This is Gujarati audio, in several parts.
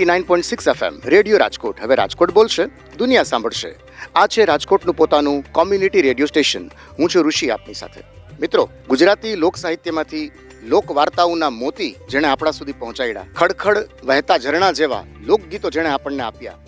89.6 FM રેડિયો રાજકોટ. હવે રાજકોટ બોલશે, દુનિયા સાંભળશે. આ છે રાજકોટનું પોતાનું કોમ્યુનિટી રેડિયો સ્ટેશન. હું છું ઋષિ આપની સાથે. મિત્રો, ગુજરાતી લોક સાહિત્યમાંથી લોક વાર્તાઓના મોતી જેણે આપણા સુધી પહોંચાડ્યા, ખડખડ વહેતા ઝરણા જેવા લોકગીતો જેણે આપણને આપ્યા,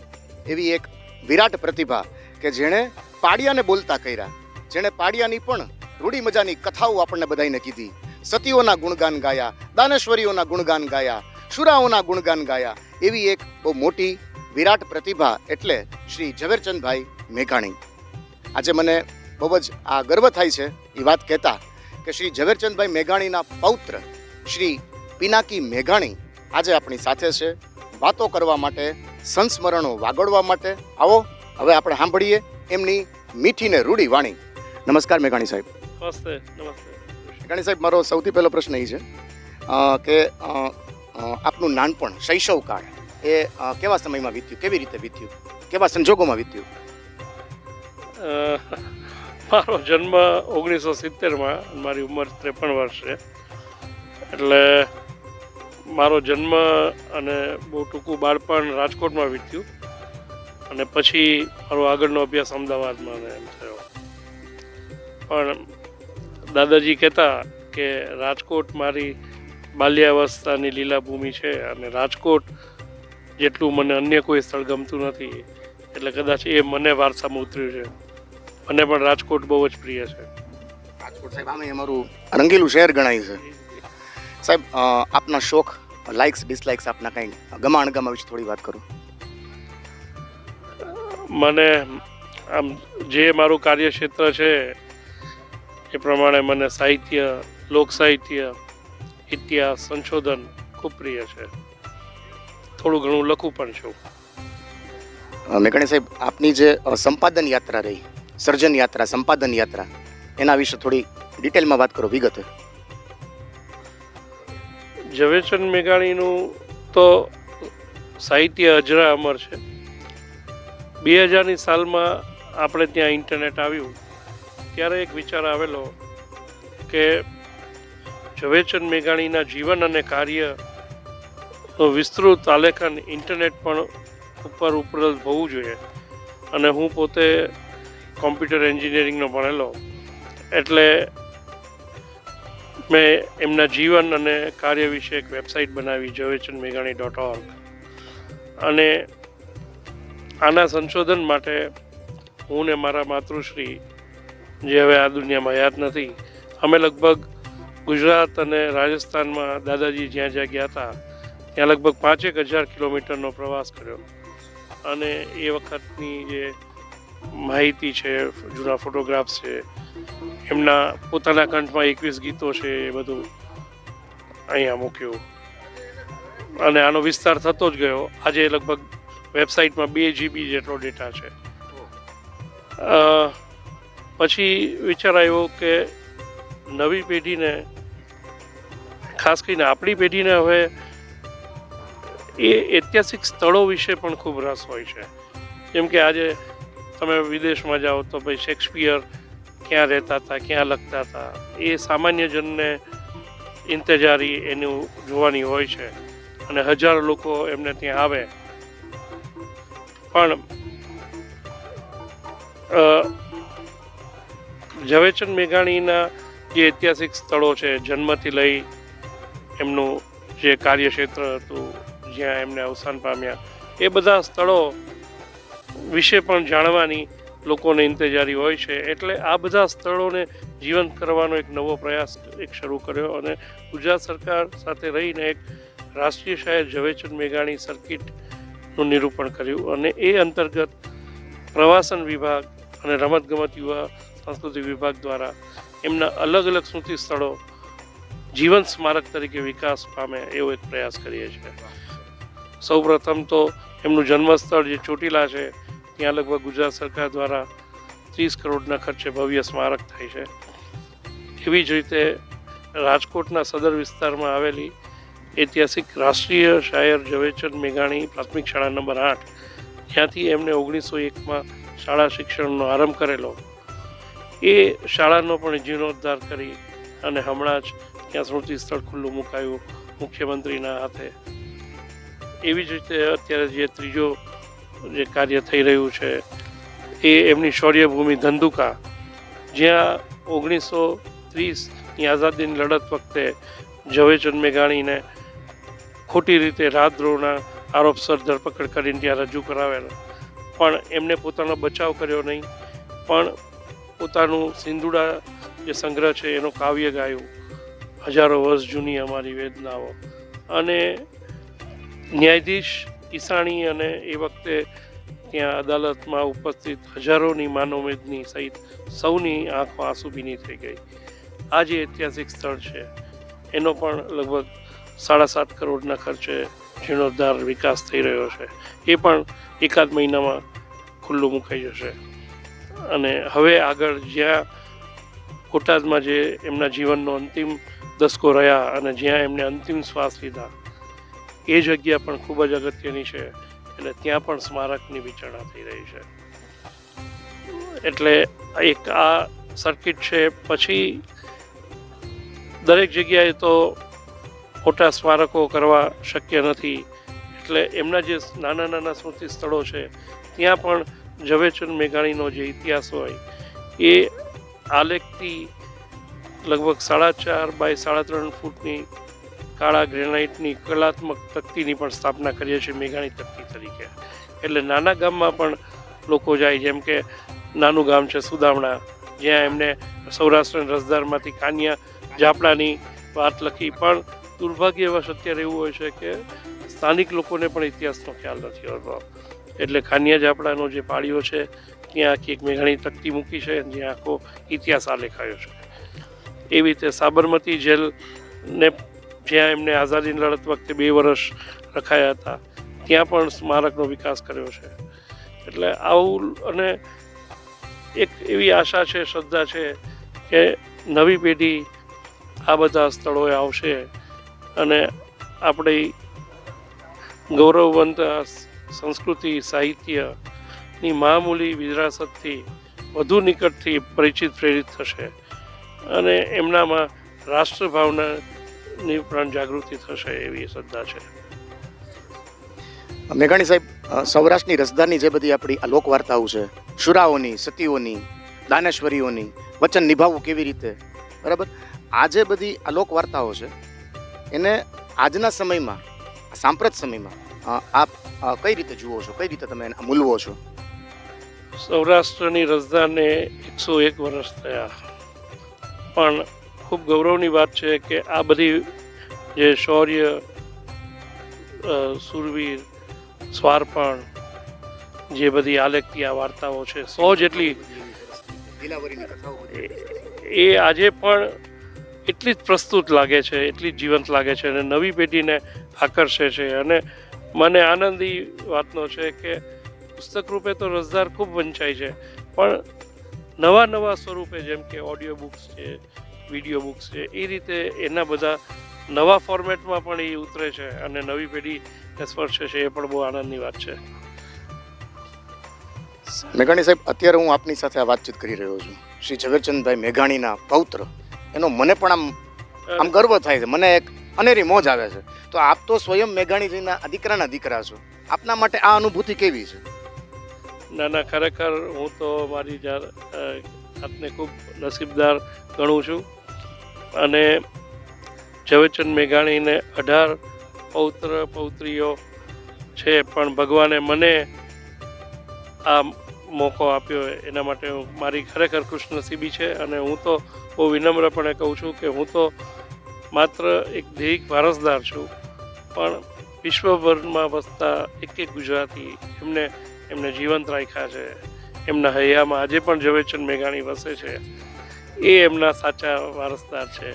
એવી એક વિરાટ પ્રતિભા કે જેણે પાડિયાને બોલતા કર્યા, જેણે પાડિયાની પણ રૂડી મજાની કથાઓ આપણને બધાઈને કીધી, સતીઓના ગુણગાન ગાયા, દાનેશ્વરીઓના ગુણગાન ગાયા, શુરાઓના ગુણગાન ગાયા, એવી એક બહુ મોટી વિરાટ પ્રતિભા એટલે શ્રી ઝવેરચંદભાઈ મેઘાણી. આજે મને બહુ જ આ ગર્વ થાય છે એ વાત કહેતા કે શ્રી ઝવેરચંદભાઈ મેઘાણીના પૌત્ર શ્રી પિનાકી મેઘાણી આજે આપણી સાથે છે વાતો કરવા માટે, સંસ્મરણો વાગોળવા માટે. આવો હવે આપણે સાંભળીએ એમની મીઠી ને રૂડી વાણી. નમસ્કાર મેઘાણી સાહેબ. નમસ્તે. નમસ્તે મેઘાણી સાહેબ, મારો સૌથી પહેલો પ્રશ્ન એ છે કે આપનું નાનપણ, શૈશવ કાળ એ કેવા સમયમાં વીત્યું, કેવી રીતે વીત્યું, કેવા સંજોગોમાં વીત્યું? મારો જન્મ 1970માં, મારી ઉંમર 53 વર્ષ છે. એટલે મારો જન્મ અને બહુ ટૂંકું બાળપણ રાજકોટમાં વીત્યું અને પછી મારો આગળનો અભ્યાસ અમદાવાદમાં એમ થયો. પણ દાદાજી કહેતા કે રાજકોટ મારી બાલ્યાવસ્થાની લીલાભૂમિ છે અને રાજકોટ જેટલું મને અન્ય કોઈ સ્થળ ગમતું નથી. એટલે કદાચ એ મને વારસામાં ઉતર્યું છે. મને પણ રાજકોટ બહુ જ પ્રિય છે. રાજકોટ સાહેબ આમે અમારું રંગીલું શહેર ગણાય છે. સાહેબ, આપના શોખ, લાઇક્સ, ડિસલાઇક્સ, આપના કંઈ ગમા અણગમા વિશે થોડી વાત કરો. મને આમ જે મારું કાર્યક્ષેત્ર છે એ પ્રમાણે મને સાહિત્ય, લોક સાહિત્ય, ઇતિહાસ, સંશોધન ખૂબ પ્રિય છે. થોડું ઘણું લખું પણ છું. મેઘાણી સાહેબ, આપની જે સંપાદન યાત્રા રહી, સર્જન યાત્રા, સંપાદન યાત્રા, એના વિશે થોડી ડિટેલમાં વાત કરો, વિગતે. ઝવેરચંદ મેઘાણીનું તો સાહિત્ય અજરા અમર છે. 2000ની સાલમાં આપણે ત્યાં ઇન્ટરનેટ આવ્યું ત્યારે એક વિચાર આવેલો કે ઝવેરચંદ મેઘાણીના જીવન અને કાર્યનો વિસ્તૃત આલેખન ઇન્ટરનેટ પણ ઉપર ઉપલબ્ધ હોવું જોઈએ. અને હું પોતે કોમ્પ્યુટર એન્જિનિયરિંગનો ભણેલો, એટલે મેં એમના જીવન અને કાર્ય વિશે એક વેબસાઇટ બનાવી, ઝવેરચંદમેઘાણી.org. અને આના સંશોધન માટે હું ને મારા માતૃશ્રી, જે હવે આ દુનિયામાં યાદ નથી, અમે લગભગ ગુજરાત અને રાજસ્થાનમાં દાદાજી જ્યાં જ્યાં ગયા હતા ત્યાં લગભગ 5,000 કિલોમીટરનો પ્રવાસ કર્યો. અને એ વખતની જે માહિતી છે, જૂના ફોટોગ્રાફ્સ છે, એમના પોતાના કંઠમાં 21 ગીતો છે, એ બધું અહીંયા મૂક્યું. અને આનો વિસ્તાર થતો જ ગયો. આજે લગભગ વેબસાઇટમાં 2 GB જેટલો ડેટા છે. પછી વિચાર આવ્યો કે નવી પેઢીને, ખાસ કરીને આપણી પેઢીને હવે એ ઐતિહાસિક સ્થળો વિશે પણ ખૂબ રસ હોય છે. જેમ કે આજે તમે વિદેશમાં જાઓ તો ભાઈ શેક્સપિયર ક્યાં રહેતા હતા, ક્યાં લખતા હતા, એ સામાન્ય જનને ઇંતજારી એનું જોવાની હોય છે અને હજારો લોકો એમને ત્યાં આવે. પણ ઝવેરચંદ મેઘાણીના જે ઐતિહાસિક સ્થળો છે, જન્મથી લઈ એમનું જે કાર્યક્ષેત્ર હતું, જ્યાં એમને અવસાન પામ્યા, એ બધા સ્થળો વિશે પણ જાણવાની લોકોને ઇંતજારી હોય છે. એટલે આ બધા સ્થળોને જીવંત કરવાનો એક નવો પ્રયાસ શરૂ કર્યો અને ગુજરાત સરકાર સાથે રહીને એક રાષ્ટ્રીય શાયર ઝવેરચંદ મેઘાણી સર્કિટનું નિરૂપણ કર્યું. અને એ અંતર્ગત પ્રવાસન વિભાગ અને રમતગમત યુવા સાંસ્કૃતિક વિભાગ દ્વારા એમના અલગ અલગ સ્મૃતિ સ્થળો જીવંત સ્મારક તરીકે વિકાસ પામે એવો એક પ્રયાસ કરીએ છીએ. સૌપ્રથમ તો એમનું જન્મસ્થળ જે ચોટીલા છે, ત્યાં લગભગ ગુજરાત સરકાર દ્વારા 30 કરોડના ખર્ચે ભવ્ય સ્મારક થાય છે. એવી જ રીતે રાજકોટના સદર વિસ્તારમાં આવેલી ઐતિહાસિક રાષ્ટ્રીય શાયર ઝવેરચંદ મેઘાણી પ્રાથમિક શાળા નંબર 8, જ્યાંથી એમને 1901માં શાળા શિક્ષણનો આરંભ કરેલો, એ શાળાનો પણ જીર્ણોદ્ધાર કરી અને હમણાં જ ત્યાં સ્મૃતિ સ્થળ ખુલ્લું મુકાયું મુખ્યમંત્રીના હાથે. એવી જ રીતે અત્યારે જે ત્રીજો જે કાર્ય થઈ રહ્યું છે એ એમની શૌર્યભૂમિ ધંધુકા, જ્યાં 1930ની આઝાદીની લડત વખતે ઝવેરચંદ મેઘાણીને ખોટી રીતે રાજદ્રોહના આરોપસર ધરપકડ કરીને ત્યાં રજૂ કરાવેલ, પણ એમને પોતાનો બચાવ કર્યો નહીં, પણ પોતાનું સિંધુડા જે સંગ્રહ છે એનો કાવ્ય ગાયું, હજારો વર્ષ જૂની અમારી વેદનાઓ. અને ન્યાયાધીશ ઈસાણી અને એ વખતે ત્યાં અદાલતમાં ઉપસ્થિત હજારોની માનવમેદની સહિત સૌની આંખો આંસુ ભીની થઈ ગઈ. આ જે ઐતિહાસિક સ્થળ છે એનો પણ લગભગ 7.5 કરોડના ખર્ચે જીર્ણોદ્ધાર વિકાસ થઈ રહ્યો છે. એ પણ એકાદ મહિનામાં ખુલ્લું મુકાઈ જશે. અને હવે આગળ જ્યાં બોટાદમાં જે એમના જીવનનો અંતિમ દસકો રહ્યા અને જ્યાં એમને અંતિમ શ્વાસ લીધા એ જગ્યા પણ ખૂબ જ અગત્યની છે, એટલે ત્યાં પણ સ્મારકની વિચારણા થઈ રહી છે. એટલે એક આ સર્કિટ છે. પછી દરેક જગ્યાએ તો મોટા સ્મારકો કરવા શક્ય નથી, એટલે એમના જે નાના નાના સ્મૃતિ સ્થળો છે ત્યાં પણ ઝવેરચંદ મેઘાણીનો જે ઇતિહાસ હોય એ આલેખથી લગભગ 4.5 બાય 3.5 ફૂટની કાળા ગ્રેનાઇટની કલાત્મક તકતીની પણ સ્થાપના કરીએ છીએ મેઘાણી તકતી તરીકે. એટલે નાના ગામમાં પણ લોકો જાય, જેમ કે નાનું ગામ છે સુદામણા, જ્યાં એમને સૌરાષ્ટ્રના રસદારમાંથી કાનિયા ઝાપડાની વાત લખી, પણ દુર્ભાગ્યવશ અત્યારે એવું હોય છે કે સ્થાનિક લોકોને પણ ઇતિહાસનો ખ્યાલ નથી હોતો. એટલે કાનિયા ઝાપડાનો જે પાળીઓ છે ત્યાં આખી એક મેઘાણી તકતી મૂકી છે, જ્યાં આખો ઇતિહાસ આલેખાયો છે. એવી રીતે સાબરમતી જેલને જ્યાં એમને આઝાદીની લડત વખતે 2 વર્ષ રખાયા હતા ત્યાં પણ સ્મારકનો વિકાસ કર્યો છે. એટલે આવું, અને એક એવી આશા છે, શ્રદ્ધા છે કે નવી પેઢી આ બધા સ્થળોએ આવશે અને આપણી ગૌરવવંત સંસ્કૃતિ સાહિત્યની મામૂલી વિરાસતથી વધુ નિકટથી પરિચિત પ્રેરિત થશે અને એમનામાં રાષ્ટ્રભાવનાની પણ જાગૃતિ થશે એવી શ્રદ્ધા છે. મેઘાણી સાહેબ, સૌરાષ્ટ્રની રસદારની જે બધી આપણી આ લોકવાર્તાઓ છે, શુરાઓની, સતીઓની, દાનેશ્વરીઓની, વચન નિભાવવું કેવી રીતે, બરાબર, આ જે બધી આ લોકવાર્તાઓ છે એને આજના સમયમાં, સાંપ્રત સમયમાં આપ કઈ રીતે જુઓ છો, કઈ રીતે તમે એને મૂલવો છો? સૌરાષ્ટ્રની રસદારને 101 વર્ષ થયા, પણ ખૂબ ગૌરવની વાત છે કે આ બધી જે શૌર્ય, સુરવીર, સ્વાર્પણ, જે બધી આલેખતી આ વાર્તાઓ છે 100 જેટલી, એ આજે પણ એટલી જ પ્રસ્તુત લાગે છે, એટલી જ જીવંત લાગે છે અને નવી પેઢીને આકર્ષે છે. અને મને આનંદી વાતનો છે કે પુસ્તક રૂપે તો રસદાર ખૂબ વંચાય છે, પણ નવા નવા સ્વરૂપે, જેમ કે ઓડિયો બુક્સ છે, વિડીયો બુક્સ છે, એ રીતે એના બધા નવા ફોર્મેટમાં પણ એ ઉતરે છે અને નવી પેઢીને સ્પર્શે છે. એ પણ બહુ આનંદની વાત છે. મેઘાણી સાહેબ, અત્યારે હું આપની સાથે આ વાતચીત કરી રહ્યો છું, શ્રી ઝવેરચંદભાઈ મેઘાણીના પૌત્ર, એનો મને પણ આમ ગર્વ થાય છે, મને એક અનેરી મોજ આવે છે. તો આપ તો સ્વયં મેઘાણીજીના દીકરાના દીકરા છો, આપના માટે આ અનુભૂતિ કેવી છે? ના ના, ખરેખર હું તો મારી જાતને ખૂબ નસીબદાર ગણું છું. અને ઝવેરચંદ મેઘાણીને 18 પૌત્ર પૌત્રીઓ છે, પણ ભગવાને મને આ મોકો આપ્યો એના માટે મારી ખરેખર ખુશનસીબી છે. અને હું તો બહુ વિનમ્રપણે કહું છું કે હું તો માત્ર એક દૈહિક વારસદાર છું, પણ વિશ્વભરમાં વસતા એક ગુજરાતી એમને જીવંત રાખ્યા છે. એમના હૈયામાં આજે પણ ઝવેરચંદ મેઘાણી વસે છે, એ એમના સાચા વારસદાર છે.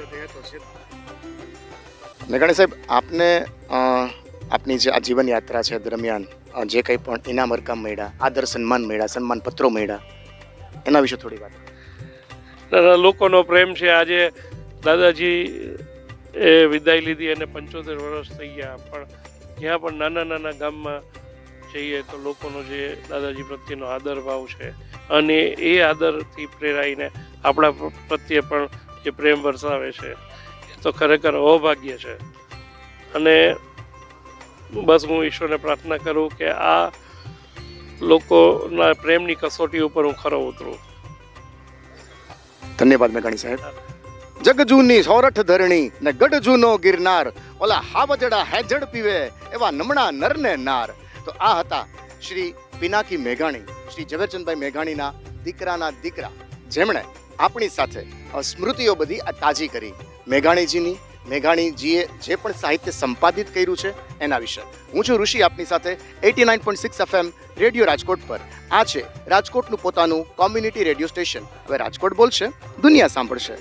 મેઘાણી સાહેબ, આપને આપની જે આ જીવન યાત્રા છે દરમિયાન જે કંઈ પણ ઇનામ રકમ મળ્યા, આદર સન્માન મળ્યા, સન્માન પત્રો મળ્યા, એના વિશે થોડી વાત. લોકોનો પ્રેમ છે. આજે દાદાજી એ વિદાય લીધી અને 75 વર્ષ થઈ ગયા, પણ જ્યાં પણ નાના નાના ગામમાં જઈએ તો લોકોનો જે દાદાજી પ્રત્યેનો આદર ભાવ છે અને એ આદરથી પ્રેરાઈને આપણા પ્રત્યે પણ જે પ્રેમ વરસાવે છે, એ તો ખરેખર અહોભાગ્ય છે. અને બસ હું ઈશ્વરને પ્રાર્થના કરું કે આ લોકોના પ્રેમની કસોટી ઉપર હું ખરો ઉતરું. ધન્યવાદ મેઘાણી સાહેબ. જગજૂની સોરઠ ધરણી ને ગઢજૂનો ગિરનાર, ઓલા હાવજડા હેજડ પીવે એવા નમણા નરને નાર. તો આ હતા શ્રી પિનાકી મેઘાણી, શ્રી ઝવેરચંદભાઈ મેઘાણીના દીકરાના દીકરા, જેમણે આપણી સાથે સ્મૃતિઓ બધી આ તાજી કરી. મેઘાણીજીએ જે પણ સાહિત્ય સંપાદિત કર્યું છે એના વિશે. હું છું ઋષિ, આપની સાથે 89.6 FM રેડિયો રાજકોટ પર. આ છે રાજકોટનું પોતાનું કોમ્યુનિટી રેડિયો સ્ટેશન. હવે રાજકોટ બોલશે, દુનિયા સાંભળશે.